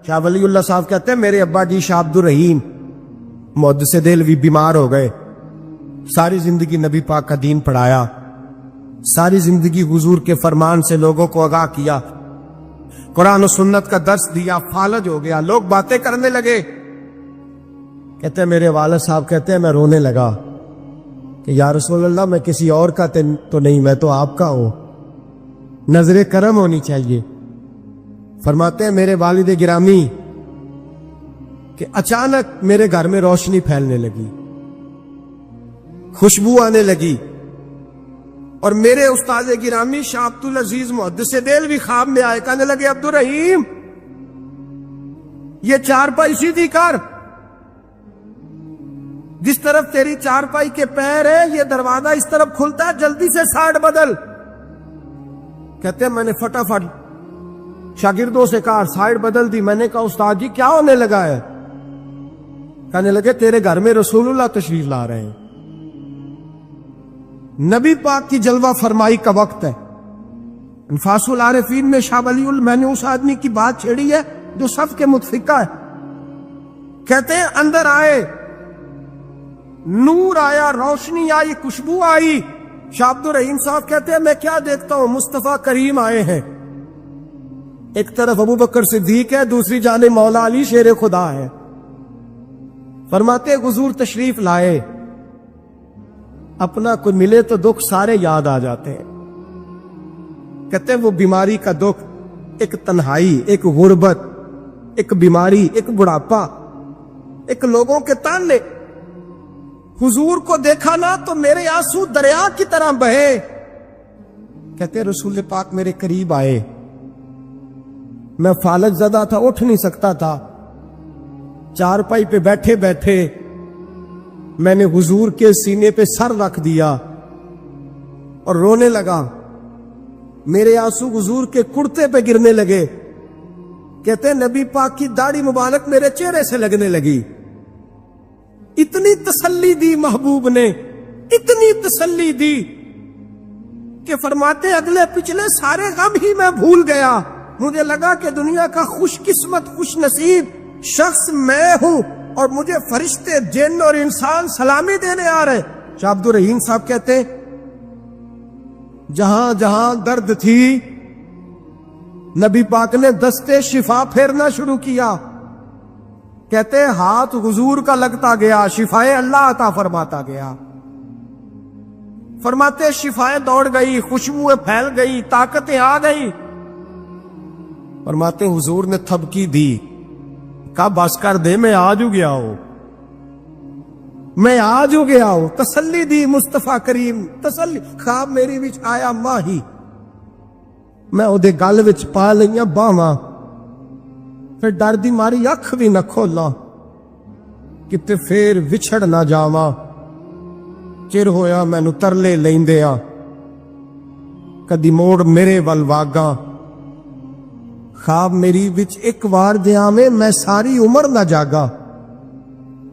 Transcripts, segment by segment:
شاہ ولی اللہ صاحب کہتے ہیں میرے ابا جی شاہ عبد الرحیم محدث دہلوی بیمار ہو گئے، ساری زندگی نبی پاک کا دین پڑھایا، ساری زندگی حضور کے فرمان سے لوگوں کو آگاہ کیا، قرآن و سنت کا درس دیا، فالج ہو گیا، لوگ باتیں کرنے لگے۔ کہتے ہیں میرے والد صاحب کہتے ہیں میں رونے لگا کہ یا رسول اللہ میں کسی اور کا تو نہیں، میں تو آپ کا ہوں، نظر کرم ہونی چاہیے۔ فرماتے ہیں میرے والد گرامی کہ اچانک میرے گھر میں روشنی پھیلنے لگی، خوشبو آنے لگی، اور میرے استاد گرامی شاہ عبد العزیز محدث دہلوی خواب میں آئے، کہنے لگے عبد الرحیم یہ چارپائی سیدھی کر، جس طرف تیری چارپائی کے پیر ہے یہ دروازہ اس طرف کھلتا ہے، جلدی سے سائیڈ بدل۔ کہتے ہیں میں نے فٹافٹ شاگردوں سے کہا سائیڈ بدل دی۔ میں نے کہا استاد جی کیا ہونے لگا ہے؟ کہنے لگے تیرے گھر میں رسول اللہ تشریف لا رہے ہیں، نبی پاک کی جلوہ فرمائی کا وقت ہے۔ انفاس العارفین میں شاہ ولی میں نے اس آدمی کی بات چھیڑی ہے جو سب کے متفقہ ہے۔ کہتے ہیں اندر آئے، نور آیا، روشنی آئی، خوشبو آئی۔ شاہ عبد الرحیم صاحب کہتے ہیں میں کیا دیکھتا ہوں، مصطفیٰ کریم آئے ہیں، ایک طرف ابو بکر صدیق ہے، دوسری جانب مولا علی شیر خدا ہے۔ فرماتے حضور تشریف لائے، اپنا کوئی ملے تو دکھ سارے یاد آ جاتے ہیں۔ کہتے ہیں وہ بیماری کا دکھ، ایک تنہائی، ایک غربت، ایک بیماری، ایک بڑھاپا، ایک لوگوں کے تانے، حضور کو دیکھا نا تو میرے آنسو دریا کی طرح بہے۔ کہتے ہیں رسول پاک میرے قریب آئے، میں فالج زدہ تھا، اٹھ نہیں سکتا تھا، چارپائی پہ بیٹھے بیٹھے میں نے حضور کے سینے پہ سر رکھ دیا اور رونے لگا، میرے آنسو حضور کے کرتے پہ گرنے لگے۔ کہتے ہیں نبی پاک کی داڑھی مبارک میرے چہرے سے لگنے لگی۔ اتنی تسلی دی محبوب نے، اتنی تسلی دی کہ فرماتے اگلے پچھلے سارے غم ہی میں بھول گیا، مجھے لگا کہ دنیا کا خوش قسمت خوش نصیب شخص میں ہوں اور مجھے فرشتے جن اور انسان سلامی دینے آ رہے۔ شاہ عبد الرحیم صاحب کہتے ہیں جہاں جہاں درد تھی نبی پاک نے دستے شفا پھیرنا شروع کیا۔ کہتے ہیں ہاتھ حضور کا لگتا گیا، شفائے اللہ عطا فرماتا گیا۔ فرماتے شفائیں دوڑ گئی، خوشبوئیں پھیل گئی، طاقتیں آ گئی۔ فرماتے حضور نے تھبکی دی، کہا بس کر دے، میں آج ہو گیا ہوں، میں آج ہو گیا ہوں۔ تسلی دی مصطفیٰ کریم، تسلی۔ خواب میری وچ آیا ماہی، میں اودے گل وچ پا لئیاں باواں، پھر ڈر دی ماری اکھ بھی نہ کھولا، کتے پھر وچھڑ نہ جاواں۔ چر ہویا مینوں ترلے لیندیاں، کدی موڑ میرے ول واگاں۔ خواب میری وچ ایک وار دیا میں ساری عمر نہ جاگا۔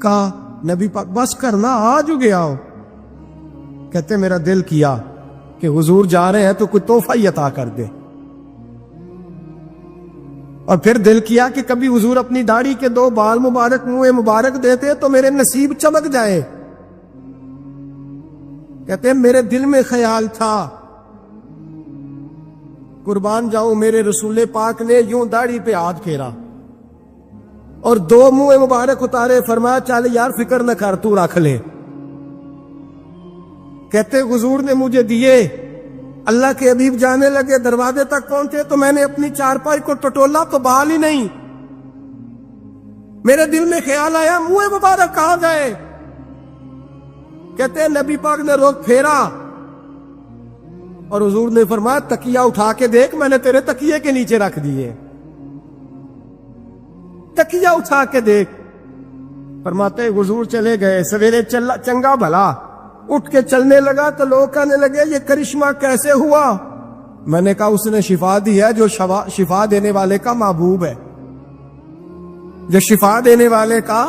کہا نبی پاک بس کرنا، آج ہو گیا ہو۔ کہتے میرا دل کیا کہ حضور جا رہے ہیں تو کوئی تحفہ ہی عطا کر دے، اور پھر دل کیا کہ کبھی حضور اپنی داڑھی کے 2 بال مبارک منہ مبارک دیتے تو میرے نصیب چمک جائے۔ کہتے ہیں میرے دل میں خیال تھا، قربان جاؤں میرے رسول پاک نے یوں داڑھی پہ ہاتھ پھیرا اور 2 منہ مبارک اتارے، فرمایا چل یار فکر نہ کر، تو رکھ لے۔ کہتے حضور نے مجھے دیے، اللہ کے حبیب جانے لگے، دروازے تک پہنچے تو میں نے اپنی چارپائی کو ٹٹولا تو بال ہی نہیں۔ میرے دل میں خیال آیا منہ مبارک کہاں جائے؟ کہتے ہیں نبی پاک نے رخ پھیرا اور حضور نے فرمایا تکیہ اٹھا کے دیکھ، میں نے تیرے تکیے کے نیچے رکھ دیے، تکیہ اٹھا کے دیکھ۔ فرماتے حضور چلے گئے، سویرے چنگا بھلا اٹھ کے چلنے لگا تو لوگ کہنے لگے یہ کرشمہ کیسے ہوا؟ میں نے کہا اس نے شفا دی ہے، جو شفا دینے والے کا محبوب ہے، جو شفا دینے والے کا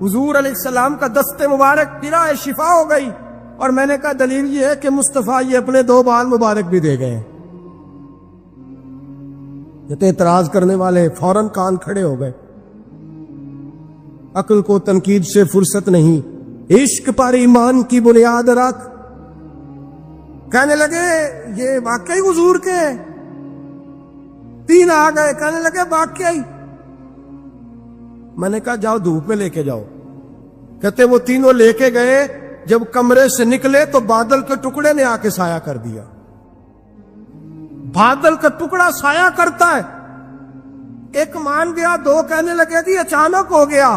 حضور علیہ السلام کا دست مبارک پھرا ہے، شفا ہو گئی۔ اور میں نے کہا دلیل یہ ہے کہ مصطفیٰ یہ اپنے 2 بال مبارک بھی دے گئے۔ جتنے اعتراض کرنے والے فوراً کان کھڑے ہو گئے. عقل کو تنقید سے فرصت نہیں. عشق پر ایمان کی بنیاد رکھ. کہنے لگے یہ واقعی حضور کے ہیں. تین آ گئے, کہنے لگے واقعی. میں نے کہا جاؤ دھوپ میں لے کے جاؤ. کہتے وہ تینوں لے کے گئے. جب کمرے سے نکلے تو بادل کے ٹکڑے نے آ کے سایہ کر دیا. بادل کا ٹکڑا سایہ کرتا ہے. ایک مان گیا, دو کہنے لگے جی اچانک ہو گیا.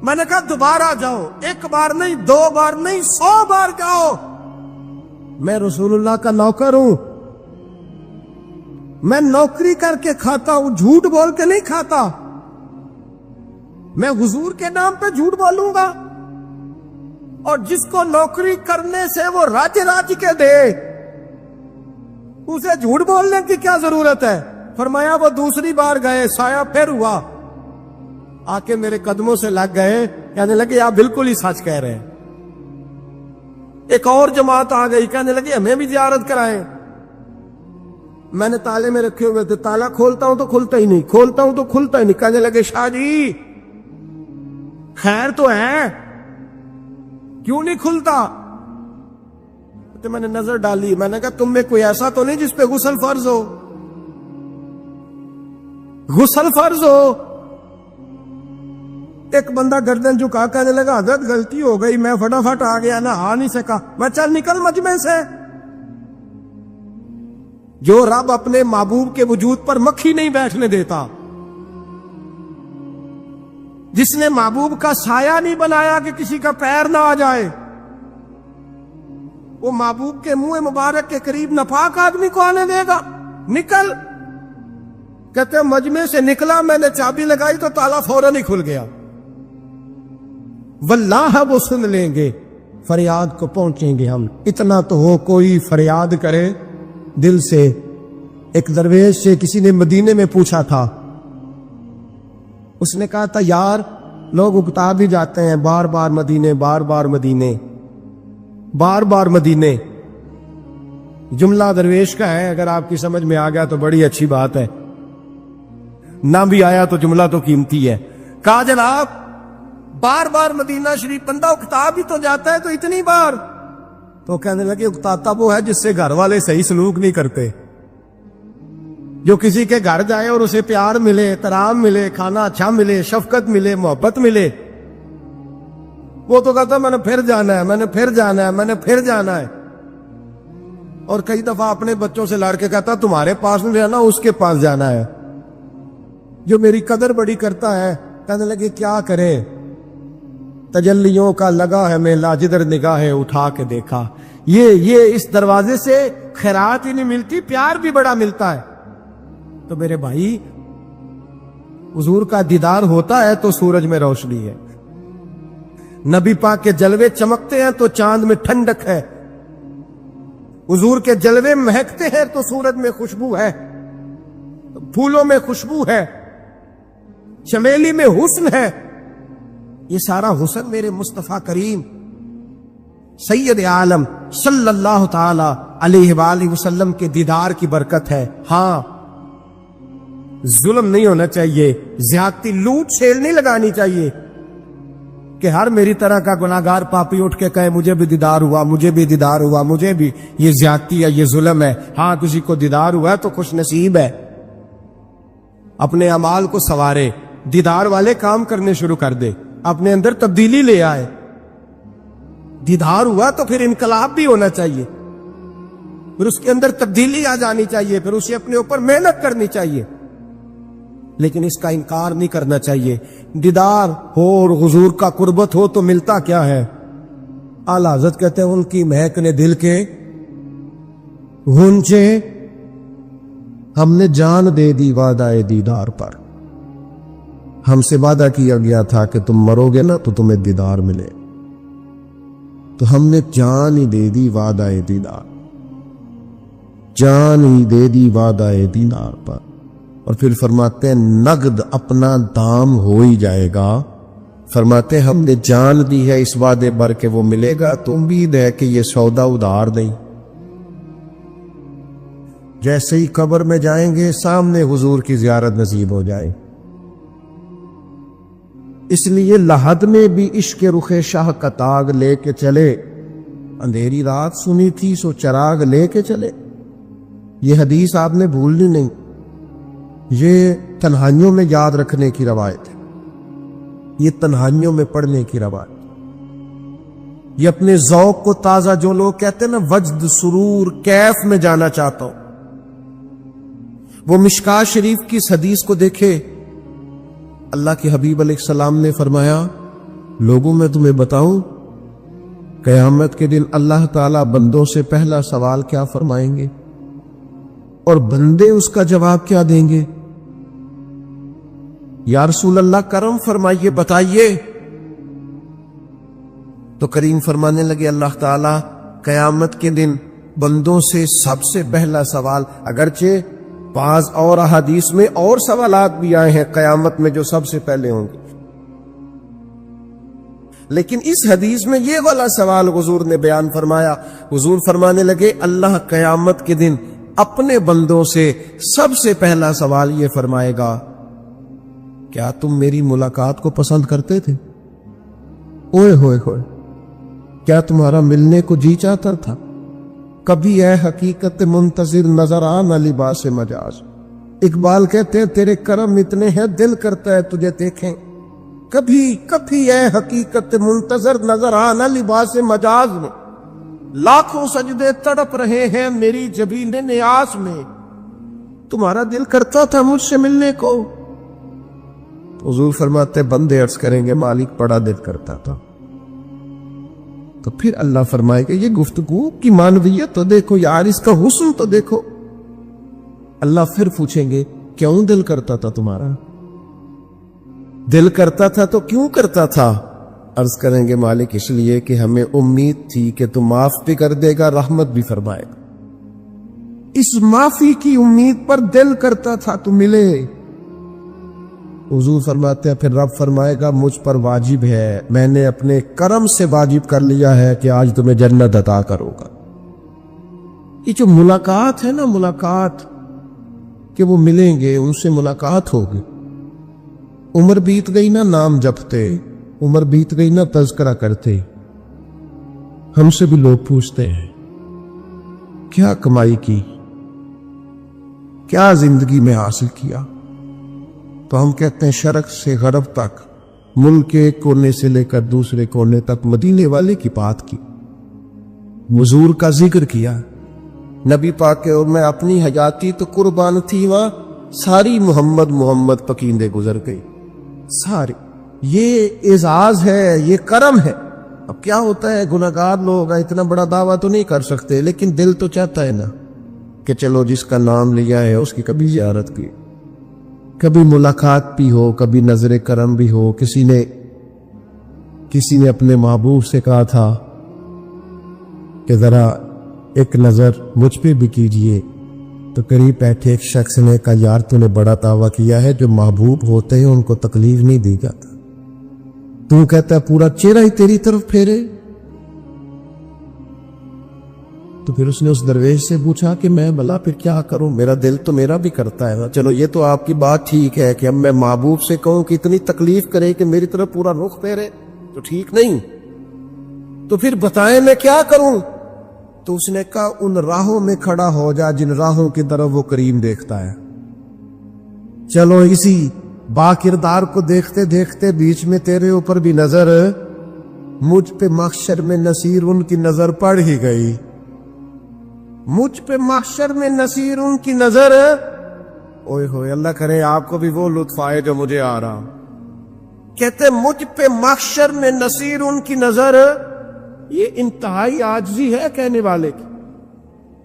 میں نے کہا دوبارہ جاؤ, ایک بار نہیں, دو بار نہیں, 100 بار جاؤ. میں رسول اللہ کا نوکر ہوں. میں نوکری کر کے کھاتا ہوں, جھوٹ بول کے نہیں کھاتا. میں حضور کے نام پہ جھوٹ بولوں گا؟ اور جس کو نوکری کرنے سے وہ راج کے دے, اسے جھوٹ بولنے کی کیا ضرورت ہے؟ فرمایا وہ دوسری بار گئے, سایہ پھر ہوا. آ کے میرے قدموں سے لگ گئے, کہنے لگے آپ بالکل ہی سچ کہہ رہے ہیں. ایک اور جماعت آ گئی, کہنے لگے ہمیں بھی زیارت کرائیں. میں نے تالے میں رکھے ہوئے تھے, تالا کھولتا ہوں تو کھلتا ہی نہیں, کھولتا ہوں تو کھلتا ہی نہیں. کہنے لگے شاہ جی خیر تو ہے, کیوں نہیں کھلتا؟ تو میں نے نظر ڈالی. میں نے کہا تم میں کوئی ایسا تو نہیں جس پہ غسل فرض ہو؟ غسل فرض ہو. ایک بندہ گردن جھکا کہنے لگا حضرت غلطی ہو گئی, میں فٹافٹ آ گیا, نہا نہیں سکا. میں چل نکل مجمع سے. جو رب اپنے محبوب کے وجود پر مکھی نہیں بیٹھنے دیتا, جس نے محبوب کا سایہ نہیں بنایا کہ کسی کا پیر نہ آ جائے, وہ محبوب کے منہ مبارک کے قریب ناپاک آدمی کو آنے دے گا؟ نکل. کہتے مجمع سے نکلا, میں نے چابی لگائی تو تالا فوراً ہی کھل گیا. واللہ وہ سن لیں گے, فریاد کو پہنچیں گے ہم. اتنا تو ہو کوئی فریاد کرے دل سے. ایک درویش سے کسی نے مدینے میں پوچھا تھا, اس نے کہا تھا یار لوگ اکتا بھی جاتے ہیں بار بار مدینے, بار بار مدینے, بار بار مدینے. جملہ درویش کا ہے, اگر آپ کی سمجھ میں آ گیا تو بڑی اچھی بات ہے, نہ بھی آیا تو جملہ تو قیمتی ہے. کہا جناب بار بار مدینہ شریف بندہ اکتا بھی تو جاتا ہے, تو اتنی بار؟ تو کہنے لگے اکتاتا وہ ہے جس سے گھر والے صحیح سلوک نہیں کرتے. جو کسی کے گھر جائے اور اسے پیار ملے, احترام ملے, کھانا اچھا ملے, شفقت ملے, محبت ملے, وہ تو کہتا میں نے پھر جانا ہے, میں نے پھر جانا ہے, میں نے پھر جانا ہے. اور کئی دفعہ اپنے بچوں سے لڑ کے کہتا تمہارے پاس نہیں رہنا, اس کے پاس جانا ہے. جو میری قدر بڑی کرتا ہے, کہنے لگے کیا کرے, تجلیوں کا لگا ہے میلہ, جدھر نگاہیں اٹھا کے دیکھا. یہ اس دروازے سے خیرات ہی نہیں ملتی, پیار بھی بڑا ملتا ہے. تو میرے بھائی حضور کا دیدار ہوتا ہے تو سورج میں روشنی ہے, نبی پاک کے جلوے چمکتے ہیں تو چاند میں ٹھنڈک ہے, حضور کے جلوے مہکتے ہیں تو سورج میں خوشبو ہے, پھولوں میں خوشبو ہے, چمیلی میں حسن ہے. یہ سارا حسن میرے مصطفیٰ کریم سید عالم صلی اللہ تعالی علیہ وآلہ وسلم کے دیدار کی برکت ہے. ہاں ظلم نہیں ہونا چاہیے, زیادتی لوٹ سیل نہیں لگانی چاہیے کہ ہر میری طرح کا گناہگار پاپی اٹھ کے کہے مجھے بھی دیدار ہوا, مجھے بھی دیدار ہوا, مجھے بھی. یہ زیادتی ہے, یہ ظلم ہے. ہاں کسی کو دیدار ہوا ہے تو خوش نصیب ہے, اپنے اعمال کو سنوارے, دیدار والے کام کرنے شروع کر دے, اپنے اندر تبدیلی لے آئے. دیدار ہوا تو پھر انقلاب بھی ہونا چاہیے, پھر اس کے اندر تبدیلی آ جانی چاہیے, پھر اسے اپنے اوپر محنت کرنی چاہیے, لیکن اس کا انکار نہیں کرنا چاہیے. دیدار ہو اور حضور کا قربت ہو تو ملتا کیا ہے؟ اعلیٰ حضرت کہتے ہیں ان کی مہک نے دل کے گونجے, ہم نے جان دے دی وعدہ دیدار پر. ہم سے وعدہ کیا گیا تھا کہ تم مرو گے نا تو تمہیں دیدار ملے, تو ہم نے جان ہی دے دی وعدہ دیدار, جان ہی دے دی وعدہ دیدار پر. اور پھر فرماتے ہیں نقد اپنا دام ہو ہی جائے گا. فرماتے ہیں ہم نے جان دی ہے اس وعدے پر کہ وہ ملے گا, تو امید ہے کہ یہ سودا ادھار نہیں. جیسے ہی قبر میں جائیں گے سامنے حضور کی زیارت نصیب ہو جائے. اس لیے لحد میں بھی عشق رخ شاہ کا تاگ لے کے چلے. اندھیری رات سنی تھی سو چراغ لے کے چلے. یہ حدیث آپ نے بھولنی نہیں. یہ تنہائیوں میں یاد رکھنے کی روایت ہے. یہ تنہائیوں میں پڑھنے کی روایت. یہ اپنے ذوق کو تازہ، جو لوگ کہتے ہیں نا وجد سرور کیف میں جانا چاہتا ہوں، وہ مشکاہ شریف کی اس حدیث کو دیکھے. اللہ کے حبیب علیہ السلام نے فرمایا، لوگوں میں تمہیں بتاؤں قیامت کے دن اللہ تعالیٰ بندوں سے پہلا سوال کیا فرمائیں گے اور بندے اس کا جواب کیا دیں گے؟ یا رسول اللہ کرم فرمائیے، بتائیے. تو کریم فرمانے لگے اللہ تعالیٰ قیامت کے دن بندوں سے سب سے پہلا سوال، اگرچہ بعض اور احادیث میں اور سوالات بھی آئے ہیں قیامت میں جو سب سے پہلے ہوں گے، لیکن اس حدیث میں یہ والا سوال حضور نے بیان فرمایا. حضور فرمانے لگے اللہ قیامت کے دن اپنے بندوں سے سب سے پہلا سوال یہ فرمائے گا، کیا تم میری ملاقات کو پسند کرتے تھے؟ اوئے ہوئے ہوئے، کیا تمہارا ملنے کو جی چاہتا تھا؟ کبھی اے حقیقت منتظر نظر آنا لباس مجاز. اقبال کہتے ہیں تیرے کرم اتنے ہیں دل کرتا ہے تجھے دیکھیں. کبھی کبھی اے حقیقت منتظر نظر آنا لباس مجاز میں. لاکھوں سجدے تڑپ رہے ہیں میری جبین نیاز میں. تمہارا دل کرتا تھا مجھ سے ملنے کو؟ حضور فرماتے بندے عرض کریں گے مالک بڑا دل کرتا تھا. تو پھر اللہ فرمائے گا یہ گفتگو کی معنویت تو دیکھو یار، اس کا حسن تو دیکھو. اللہ پھر پوچھیں گے کیوں دل کرتا تھا تمہارا؟ دل کرتا تھا تو کیوں کرتا تھا؟ عرض کریں گے مالک اس لیے کہ ہمیں امید تھی کہ تم معاف بھی کر دے گا، رحمت بھی فرمائے گا. اس معافی کی امید پر دل کرتا تھا تو ملے. حضور فرماتے ہیں پھر رب فرمائے گا مجھ پر واجب ہے، میں نے اپنے کرم سے واجب کر لیا ہے کہ آج تمہیں جنت عطا کروں گا. یہ جو ملاقات ہے نا، ملاقات کہ وہ ملیں گے، ان سے ملاقات ہوگی. عمر بیت گئی نا نام جپتے، عمر بیت گئی نا تذکرہ کرتے. ہم سے بھی لوگ پوچھتے ہیں کیا کمائی کی، کیا زندگی میں حاصل کیا؟ تو ہم کہتے ہیں شرق سے غرب تک، ملک کے ایک کونے سے لے کر دوسرے کونے تک مدینے والے کی بات کی، حضور کا ذکر کیا. نبی پاک کے اور میں اپنی حیاتی تو قربان تھی وہاں ساری محمد محمد پکیندے گزر گئی ساری. یہ اعزاز ہے، یہ کرم ہے. اب کیا ہوتا ہے گناہگار لوگ اتنا بڑا دعویٰ تو نہیں کر سکتے، لیکن دل تو چاہتا ہے نا کہ چلو جس کا نام لیا ہے اس کی کبھی زیارت کی، کبھی ملاقات بھی ہو، کبھی نظر کرم بھی ہو. کسی نے اپنے محبوب سے کہا تھا کہ ذرا ایک نظر مجھ پہ بھی کیجئے. تو قریب بیٹھے ایک شخص نے کہا یار تو نے بڑا دعویٰ کیا ہے، جو محبوب ہوتے ہیں ان کو تکلیف نہیں دی جاتا، تو کہتا ہے پورا چہرہ ہی تیری طرف پھیرے. تو پھر اس نے اس درویش سے پوچھا کہ میں بھلا پھر کیا کروں، میرا دل تو میرا بھی کرتا ہے. چلو یہ تو آپ کی بات ٹھیک ہے کہ اب میں محبوب سے کہوں کہ اتنی تکلیف کرے کہ میری طرف پورا رخ پھیرے تو ٹھیک نہیں، تو پھر بتائیں میں کیا کروں؟ تو اس نے کہا ان راہوں میں کھڑا ہو جا جن راہوں کی طرف وہ کریم دیکھتا ہے. چلو اسی با کردار کو دیکھتے دیکھتے بیچ میں تیرے اوپر بھی نظر، مجھ پہ محشر میں نصیر ان کی نظر پڑ ہی گئی. مجھ پہ محشر میں نصیر ان کی نظر. اوئے ہوئے اللہ کرے آپ کو بھی وہ لطف آئے جو مجھے آ رہا. کہتے مجھ پہ محشر میں نصیر ان کی نظر. یہ انتہائی عاجزی ہے کہنے والے کی.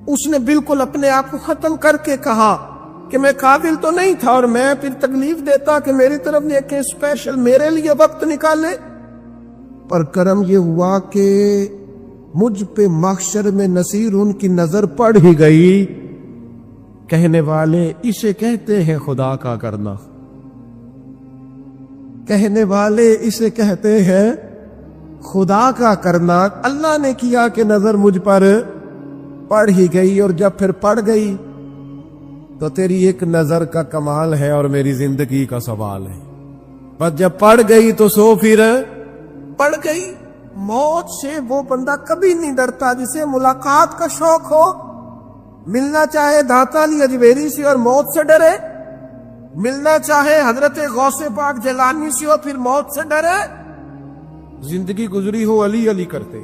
اس نے بالکل اپنے آپ کو ختم کر کے کہا کہ میں قابل تو نہیں تھا، اور میں پھر تکلیف دیتا کہ میری طرف دیکھیں اسپیشل میرے لیے وقت نکالے. پر کرم یہ ہوا کہ مجھ پہ محشر میں نصیر ان کی نظر پڑ ہی گئی. کہنے والے اسے کہتے ہیں خدا کا کرنا. کہنے والے اسے کہتے ہیں خدا کا کرنا. اللہ نے کیا کہ نظر مجھ پر پڑ ہی گئی، اور جب پھر پڑ گئی تو تیری ایک نظر کا کمال ہے اور میری زندگی کا سوال ہے. بس جب پڑ گئی تو سو پھر پڑ گئی. موت سے وہ بندہ کبھی نہیں ڈرتا جسے ملاقات کا شوق ہو. ملنا چاہے داتا علی اجمیری سے اور موت سے ڈرے, ملنا چاہے حضرت غوث پاک جیلانی سے اور پھر موت سے ڈرے. زندگی گزری ہو علی علی کرتے,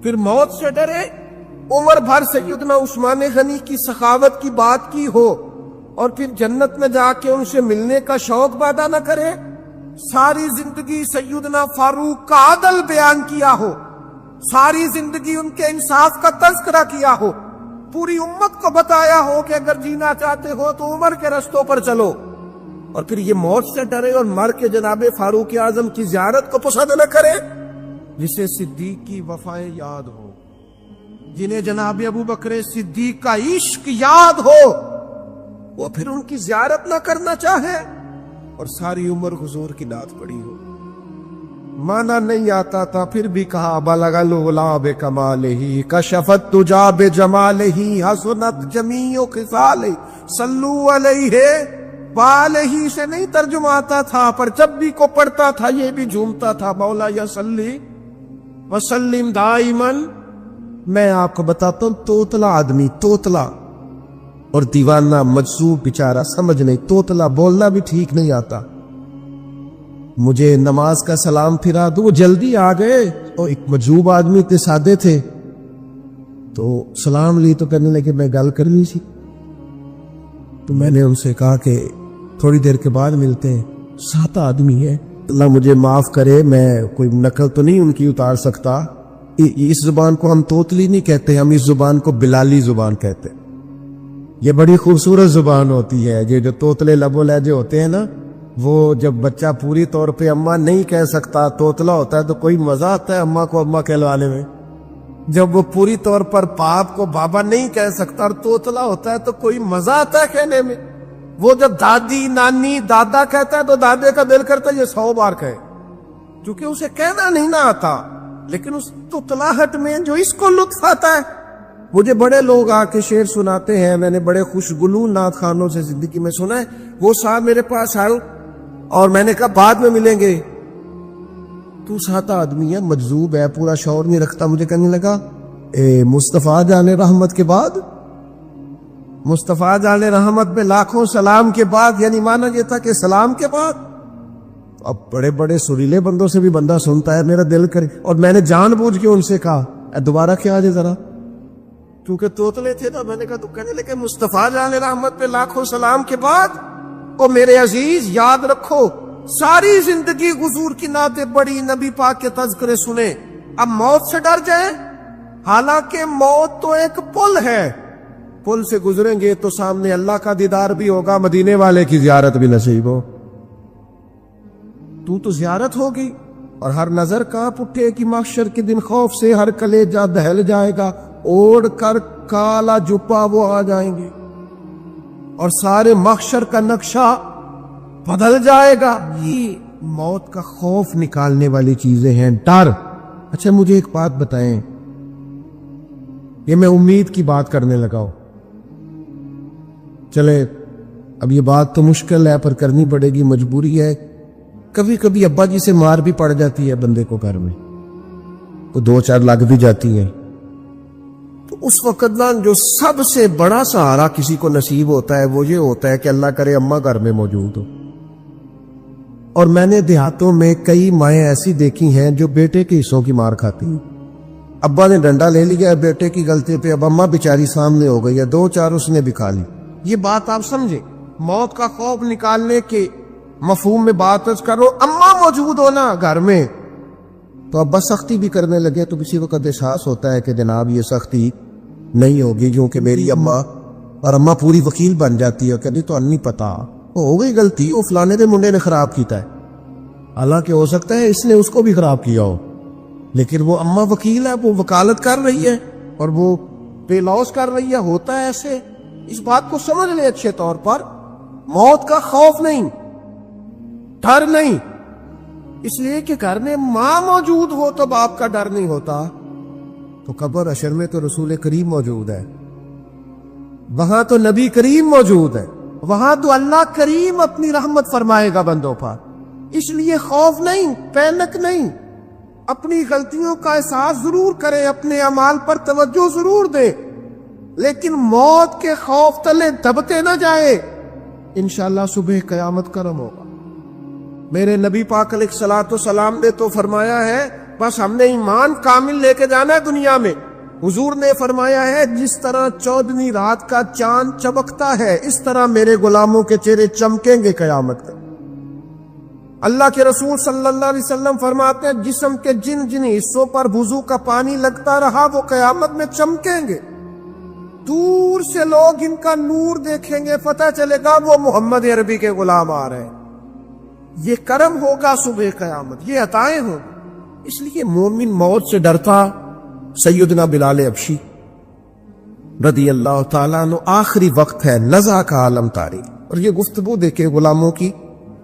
پھر موت سے ڈرے. عمر بھر سیدنا عثمان غنی کی سخاوت کی بات کی ہو اور پھر جنت میں جا کے ان سے ملنے کا شوق پیدا نہ کرے. ساری زندگی سیدنا فاروق کا عدل بیان کیا ہو, ساری زندگی ان کے انصاف کا تذکرہ کیا ہو, پوری امت کو بتایا ہو کہ اگر جینا چاہتے ہو تو عمر کے رستوں پر چلو, اور پھر یہ موت سے ڈرے اور مر کے جناب فاروق اعظم کی زیارت کو پسند نہ کرے. جسے صدیق کی وفائیں یاد ہو, جنہیں جناب ابو بکر صدیق کا عشق یاد ہو, وہ پھر ان کی زیارت نہ کرنا چاہے اور ساری عمر حضور کی نعت پڑی ہو. مانا نہیں آتا تھا پھر بھی کہا بلغ العلا بکمالہ کشفت تجا بجمالہ حسنت جمیع خصالہ صلو علیہ. بالہ سے نہیں ترجمہ آتا تھا, پر جب بھی کو پڑھتا تھا یہ بھی جھومتا تھا مولا یا صلی وسلم دائماً. میں آپ کو بتاتا ہوں, توتلا آدمی, توتلا اور دیوانہ مجذوب بیچارہ, سمجھ نہیں, توتلا بولنا بھی ٹھیک نہیں آتا. مجھے نماز کا سلام پھرا دو, وہ جلدی آ گئے اور ایک مجذوب آدمی اتنے سادے تھے تو سلام لی تو کہنے لگے میں گل کرنی سی. تو میں نے ان سے کہا کہ تھوڑی دیر کے بعد ملتے ہیں. 7 آدمی ہے, اللہ مجھے معاف کرے, میں کوئی نقل تو نہیں ان کی اتار سکتا. اس زبان کو ہم توتلی نہیں کہتے, ہم اس زبان کو بلالی زبان کہتے. یہ بڑی خوبصورت زبان ہوتی ہے. یہ جو توتلے لب و لہجے ہوتے ہیں نا, وہ جب بچہ پوری طور پہ اماں نہیں کہہ سکتا, توتلا ہوتا ہے, تو کوئی مزہ آتا ہے اماں کو اماں کہلوانے میں. جب وہ پوری طور پر باپ کو بابا نہیں کہہ سکتا اور توتلا ہوتا ہے تو کوئی مزہ آتا ہے کہنے میں. وہ جب دادی نانی دادا کہتا ہے تو دادے کا دل کرتا ہے یہ 100 بار کہے, کیونکہ اسے کہنا نہیں نہ آتا. لیکن اس توتلاہٹ میں جو اس کو لطف آتا ہے. مجھے بڑے لوگ آ کے شعر سناتے ہیں, میں نے بڑے خوشگلو نعت خانوں سے زندگی میں سنا ہے. وہ صاحب میرے پاس آئے اور میں نے کہا بعد میں ملیں گے. تو 7 آدمی ہے, مجذوب ہے, پورا شعور نہیں رکھتا. مجھے کہنے لگا مصطفیٰ جان رحمت کے بعد, مصطفیٰ جان رحمت پہ لاکھوں سلام کے بعد, یعنی مانا یہ تھا کہ سلام کے بعد. اب بڑے بڑے سریلے بندوں سے بھی بندہ سنتا ہے, میرا دل کرے. اور میں نے جان بوجھ کے ان سے کہا دوبارہ کیا آجے ذرا, کیونکہ توتلے تھے نا. میں نے کہا تو کہنے لگے مصطفیٰ جان رحمت پہ لاکھوں سلام کے بعد. او میرے عزیز یاد رکھو, ساری زندگی حضور کی نعتیں بڑی, نبی پاک کے تذکرے سنے. اب موت سے ڈر جائیں, حالانکہ موت تو ایک پل ہے, پل سے گزریں گے تو سامنے اللہ کا دیدار بھی ہوگا, مدینے والے کی زیارت بھی نصیب ہو. تو زیارت ہوگی اور ہر نظر کانپ اٹھے کہ محشر کے دن خوف سے ہر کلیجہ دہل جائے گا. اوڑھ کر کالا جپا وہ آ جائیں گے اور سارے محشر کا نقشہ بدل جائے گا. یہ موت کا خوف نکالنے والی چیزیں ہیں, ڈر. اچھا مجھے ایک بات بتائیں, یہ میں امید کی بات کرنے لگا ہوں. چلے اب یہ بات تو مشکل ہے پر کرنی پڑے گی, مجبوری ہے. کبھی کبھی ابا جی سے مار بھی پڑ جاتی ہے بندے کو گھر میں, تو 2-4 لگ بھی جاتی ہیں. تو اس وقت جو سب سے بڑا سہارا کسی کو نصیب ہوتا ہے وہ یہ ہوتا ہے کہ اللہ کرے اماں گھر میں موجود ہو. اور میں نے دیہاتوں میں کئی مائیں ایسی دیکھی ہیں جو بیٹے کے حصوں کی مار کھاتی ہیں. ابا نے ڈنڈا لے لیا بیٹے کی غلطی پہ, اب اماں بیچاری سامنے ہو گئی ہے, 2-4 اس نے بھی کھا لی. یہ بات آپ سمجھے, موت کا خوف نکالنے کے مفہوم میں بات کرو. اماں موجود ہونا گھر میں تو ابا سختی بھی کرنے لگے تو کسی وقت احساس ہوتا ہے کہ جناب یہ سختی نہیں ہوگی کیونکہ میری اماں, اور اماں پوری وکیل بن جاتی ہے, کہتی تو نہیں پتا ہو گئی غلطی, وہ فلانے دے منڈے نے خراب کیتا ہے. حالانکہ ہو سکتا ہے اس نے اس کو بھی خراب کیا ہو, لیکن وہ اماں وکیل ہے, وہ وکالت کر رہی ہے اور وہ پے لاس کر رہی ہے. ہوتا ہے ایسے, اس بات کو سمجھ لیں اچھے طور پر. موت کا خوف نہیں, ڈر نہیں, اس لیے کہ گھر میں ماں موجود ہو تو باپ کا ڈر نہیں ہوتا. تو قبر حشر میں تو رسول کریم موجود ہے. وہاں تو نبی کریم موجود ہے، وہاں تو اللہ کریم اپنی رحمت فرمائے گا بندوں پر. اس لیے خوف نہیں، پینک نہیں، اپنی غلطیوں کا احساس ضرور کریں، اپنے اعمال پر توجہ ضرور دیں، لیکن موت کے خوف تلے دبتے نہ جائیں. انشاءاللہ صبح قیامت کرم ہوگا. میرے نبی پاک علیہ الصلوۃ والسلام نے تو فرمایا ہے بس ہم نے ایمان کامل لے کے جانا ہے دنیا میں. حضور نے فرمایا ہے جس طرح 14ویں رات کا چاند چمکتا ہے اس طرح میرے غلاموں کے چہرے چمکیں گے قیامت تک. اللہ کے رسول صلی اللہ علیہ وسلم فرماتے ہیں جسم کے جن جن حصوں پر وضو کا پانی لگتا رہا وہ قیامت میں چمکیں گے. دور سے لوگ ان کا نور دیکھیں گے، پتہ چلے گا وہ محمد عربی کے غلام آ رہے ہیں. یہ کرم ہوگا صبح قیامت، یہ عطائیں ہوں. اس لیے مومن موت سے ڈرتا. سیدنا بلال حبشی رضی اللہ تعالیٰ عنہ، آخری وقت ہے، نزع کا عالم طاری، اور یہ گفتگو دیکھے غلاموں کی.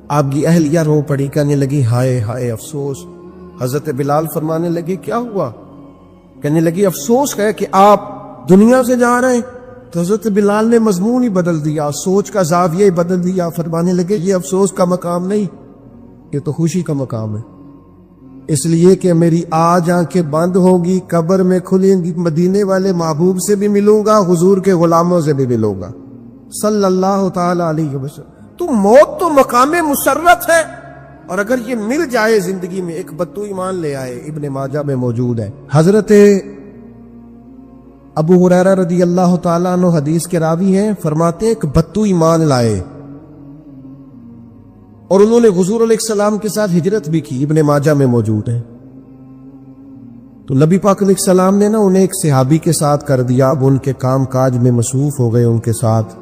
آپ کی اہلیہ رو پڑی، کہنے لگی ہائے ہائے افسوس. حضرت بلال فرمانے لگے کیا ہوا؟ کہنے لگی افسوس ہے کہ آپ دنیا سے جا رہے ہیں. تو حضرت بلال نے مضمون ہی بدل دیا، سوچ کا زاویہ ہی بدل دیا. فرمانے لگے یہ افسوس کا مقام نہیں، یہ تو خوشی کا مقام ہے. اس لیے کہ میری آج آنکھیں بند ہوگی، قبر میں کھلیں گی، مدینے والے محبوب سے بھی ملوں گا، حضور کے غلاموں سے بھی ملوں گا صلی اللہ تعالی علیہ وسلم. تو موت تو مقام مسرت ہے، اور اگر یہ مل جائے زندگی میں. ایک بدو ایمان لے آئے، ابن ماجہ میں موجود ہے. حضرت ابو ہریرہ رضی اللہ تعالیٰ عنہ حدیث کے راوی ہیں، فرماتے ہیں ایک بدو ایمان لائے اور انہوں نے حضور علیہ السلام کے ساتھ ہجرت بھی کی، ابن ماجہ میں موجود ہے. تو نبی پاک علیہ السلام نے نا انہیں ایک صحابی کے ساتھ کر دیا، اب ان کے کام کاج میں مصروف ہو گئے ان کے ساتھ.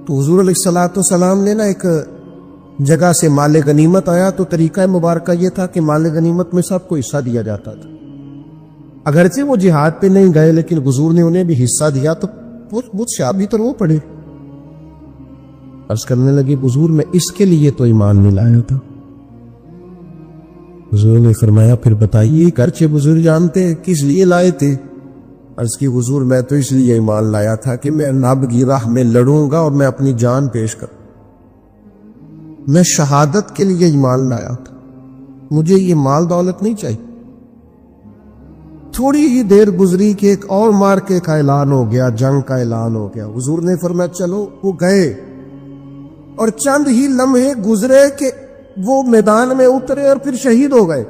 تو حضور علیہ السلام نے نا ایک جگہ سے مال غنیمت آیا، تو طریقہ مبارکہ یہ تھا کہ مال غنیمت میں سب کو حصہ دیا جاتا تھا. اگرچہ وہ جہاد پہ نہیں گئے لیکن حضور نے انہیں بھی حصہ دیا. تو وہ صحابی تو رو پڑے، عرض کرنے لگے حضور میں اس کے لیے تو ایمان نہیں لایا تھا. حضور نے فرمایا پھر بتائیے، گرچہ بزرگ جانتے کس لیے لائے تھے. عرض کی حضور میں تو اس لیے ایمان لایا تھا کہ میں نب کی راہ میں لڑوں گا اور میں اپنی جان پیش کروں. میں شہادت کے لیے ایمان لایا تھا، مجھے یہ مال دولت نہیں چاہیے. تھوڑی ہی دیر گزری کہ ایک اور مارکے کا اعلان ہو گیا، جنگ کا اعلان ہو گیا. حضور نے فرمایا چلو. وہ گئے اور چند ہی لمحے گزرے کہ وہ میدان میں اترے اور پھر شہید ہو گئے.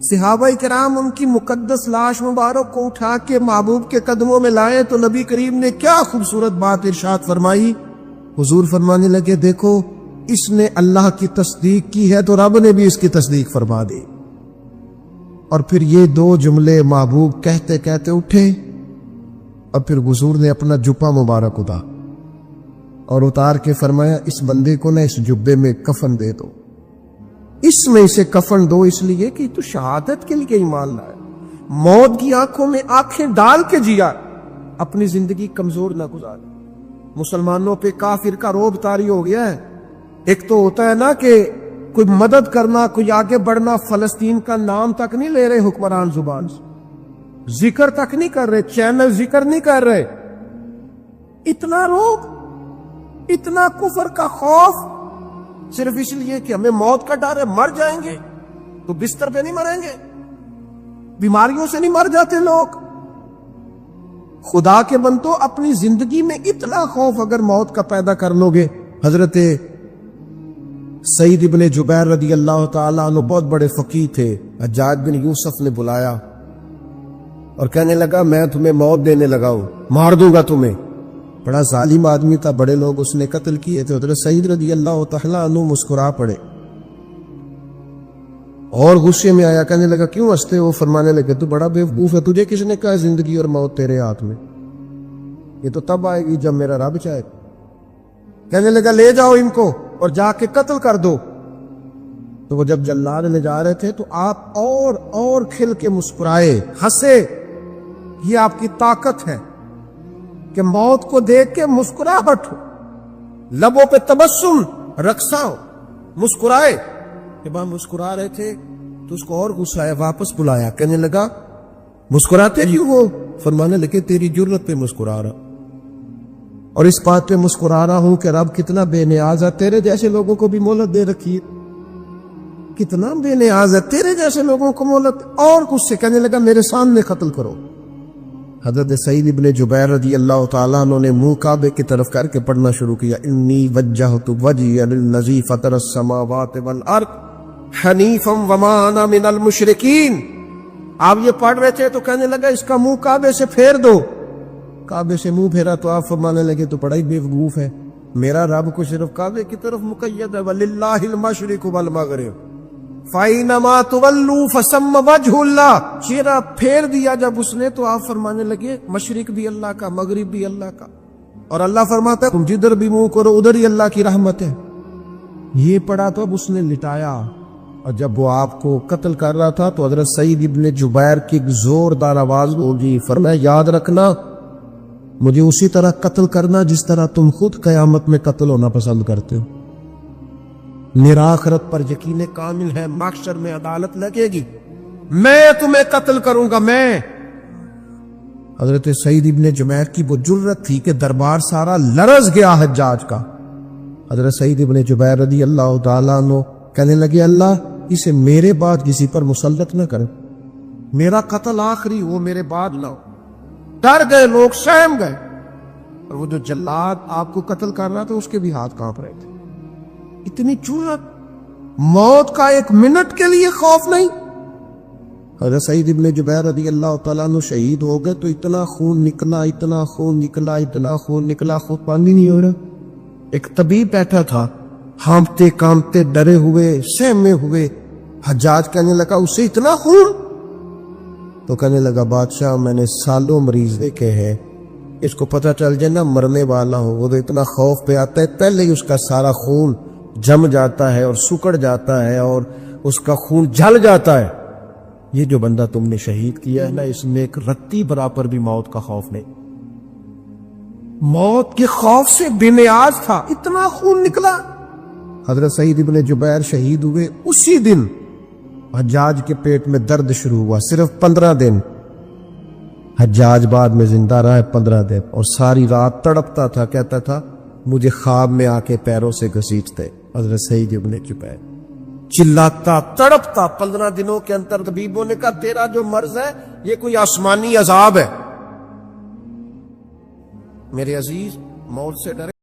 صحابہ کرام ان کی مقدس لاش مبارک کو اٹھا کے محبوب کے قدموں میں لائے تو نبی کریم نے کیا خوبصورت بات ارشاد فرمائی. حضور فرمانے لگے دیکھو اس نے اللہ کی تصدیق کی ہے تو رب نے بھی اس کی تصدیق فرما دی. اور پھر یہ دو جملے محبوب کہتے کہتے اٹھے اور پھر حضور نے اپنا جبہ مبارک اتار کے فرمایا اس بندے کو نہ اس جبے میں کفن دے دو، اس میں اسے کفن دو، اس لیے کہ تو شہادت کے لیے ایمان لائے. موت کی آنکھوں میں آنکھیں ڈال کے جیا، اپنی زندگی کمزور نہ گزار. مسلمانوں پہ کافر کا روب طاری ہو گیا ہے. ایک تو ہوتا ہے نا کہ کوئی مدد کرنا، کوئی آگے بڑھنا، فلسطین کا نام تک نہیں لے رہے حکمران زبان سے، ذکر تک نہیں کر رہے، چینل ذکر نہیں کر رہے. اتنا روب، اتنا کفر کا خوف، صرف اس لیے کہ ہمیں موت کا ڈر ہے، مر جائیں گے. تو بستر پہ نہیں مریں گے، بیماریوں سے نہیں مر جاتے لوگ. خدا کے بندو اپنی زندگی میں اتنا خوف اگر موت کا پیدا کر لو گے. حضرت سعید ابن جبیر رضی اللہ تعالیٰ عنہ بہت بڑے فقیہ تھے. حجاج بن یوسف نے بلایا اور کہنے لگا میں تمہیں موت دینے لگا ہوں، مار دوں گا تمہیں. بڑا ظالم آدمی تھا، بڑے لوگ اس نے قتل کیے تھے. حضرت سعید رضی اللہ تعالیٰ عنہ مسکرا پڑے اور غصے میں آیا، کہنے لگا کیوں ہنستے ہو؟ فرمانے لگے تو بڑا بیوقوف ہے، تجھے کس نے کہا زندگی اور موت تیرے ہاتھ میں، یہ تو تب آئے گی جب میرا رب چاہے. کہنے لگا لے جاؤ ان کو اور جا کے قتل کر دو. تو وہ جب جلاد لے جا رہے تھے تو آپ اور کھل کے مسکرائے، ہنسے. یہ آپ کی طاقت ہے کہ موت کو دیکھ کے مسکراہٹ ہو، لبوں پہ تبسم، رقصہ ہو، مسکرائے. جب آپ مسکرا رہے تھے تو اس کو اور غصہ آیا، واپس بلایا. کہنے لگا مسکراتے کیوں ہو؟ فرمانے لگے تیری جرت پہ مسکرا رہا. اور اس بات پہ مسکرا رہا ہوں کہ رب کتنا بے نیاز ہے، تیرے جیسے لوگوں کو بھی مہلت دے رکھی ہے، کتنا بے نیاز ہے، تیرے جیسے لوگوں کو مہلت، اور کچھ سے کہنے لگا میرے سامنے قتل کرو۔ حضرت سعید ابن جبیر رضی اللہ تعالیٰ عنہ نے منہ کعبے کی طرف کر کے پڑھنا شروع کیا، انی وجہت وجہی للذی فطر السماوات والارض حنیفا وما انا من المشرکین۔ آپ یہ پڑھ رہے تھے تو کہنے لگا اس کا منہ کعبے سے پھیر دو۔ کعبے سے منہ پھیرا تو آپ فرمانے لگے تو بڑا ہی بیوقوف ہے، میرا رب کو صرف کعبے کی طرف مقید ہے، وَلِلَّهِ الْمَشْرِقُ وَالْمَغْرِبُ فَأَيْنَمَا تُوَلُّوا فَثَمَّ وَجْهُ اللَّهِ۔ چہرہ پھیر دیا جب اس نے تو آپ فرمانے لگے مشرق بھی اللہ کا، مغرب بھی اللہ کا، اور اللہ فرماتا ہے تم جدھر بھی منہ کرو ادھر ہی اللہ کی رحمت ہے۔ یہ پڑھا تو اب اس نے لٹایا، اور جب وہ آپ کو قتل کر رہا تھا تو حضرت سعید ابن جبیر کی ایک زوردار آواز ہوگی، فرمایا یاد رکھنا مجھے اسی طرح قتل کرنا جس طرح تم خود قیامت میں قتل ہونا پسند کرتے ہو۔ میرا آخرت پر یقین کامل ہے، محشر میں عدالت لگے گی، میں تمہیں قتل کروں گا میں۔ حضرت سعید ابن جبیر کی وہ جرت تھی کہ دربار سارا لرز گیا حجاج کا۔ حضرت سعید ابن جبیر رضی اللہ تعالیٰ عنہ کہنے لگے اللہ اسے میرے بعد کسی پر مسلط نہ کرے، میرا قتل آخری ہو، میرے بعد نہ ہو۔ ڈر گئے لوگ، سہم گئے، اور وہ جو جلاد آپ کو قتل کر رہا تھا اس کے بھی ہاتھ کانپ رہے تھے۔ اتنی جرات، موت کا ایک منٹ کے لیے خوف نہیں۔ حضرت سعید ابن جبیر رضی اللہ تعالیٰ عنہ شہید ہو گئے تو اتنا خون نکلا، اتنا خون نکلا، اتنا خون نکلا، خود پانی نہیں ہو رہا۔ ایک طبیب بیٹھا تھا، ہانپتے کانپتے ڈرے ہوئے سہمے ہوئے، حجاج کہنے لگا اس سے اتنا خون؟ تو کہنے لگا بادشاہ میں نے سالوں مریض دیکھے ہیں، اس کو پتہ چل جائے نا مرنے والا ہو وہ تو اتنا خوف پہ آتا ہے پہلے ہی اس کا سارا خون جم جاتا ہے اور سکڑ جاتا ہے اور اس کا خون جل جاتا ہے۔ یہ جو بندہ تم نے شہید کیا ہے نا اس میں ایک رتی برابر بھی موت کا خوف نہیں، موت کے خوف سے بے نیاز تھا، اتنا خون نکلا۔ حضرت سعید ابن جبیر شہید ہوئے اسی دن حجاج کے پیٹ میں درد شروع ہوا، صرف 15 دن۔ حجاج بعد میں زندہ رہا ہے 15 دن، اور ساری رات تڑپتا تھا، کہتا تھا مجھے خواب میں آ کے پیروں سے گھسیٹتے۔ حضرت سعید ابن جبیر چلاتا تڑپتا 15 دنوں کے اندر۔ طبیبوں نے کہا تیرا جو مرض ہے یہ کوئی آسمانی عذاب ہے۔ میرے عزیز موت سے ڈرے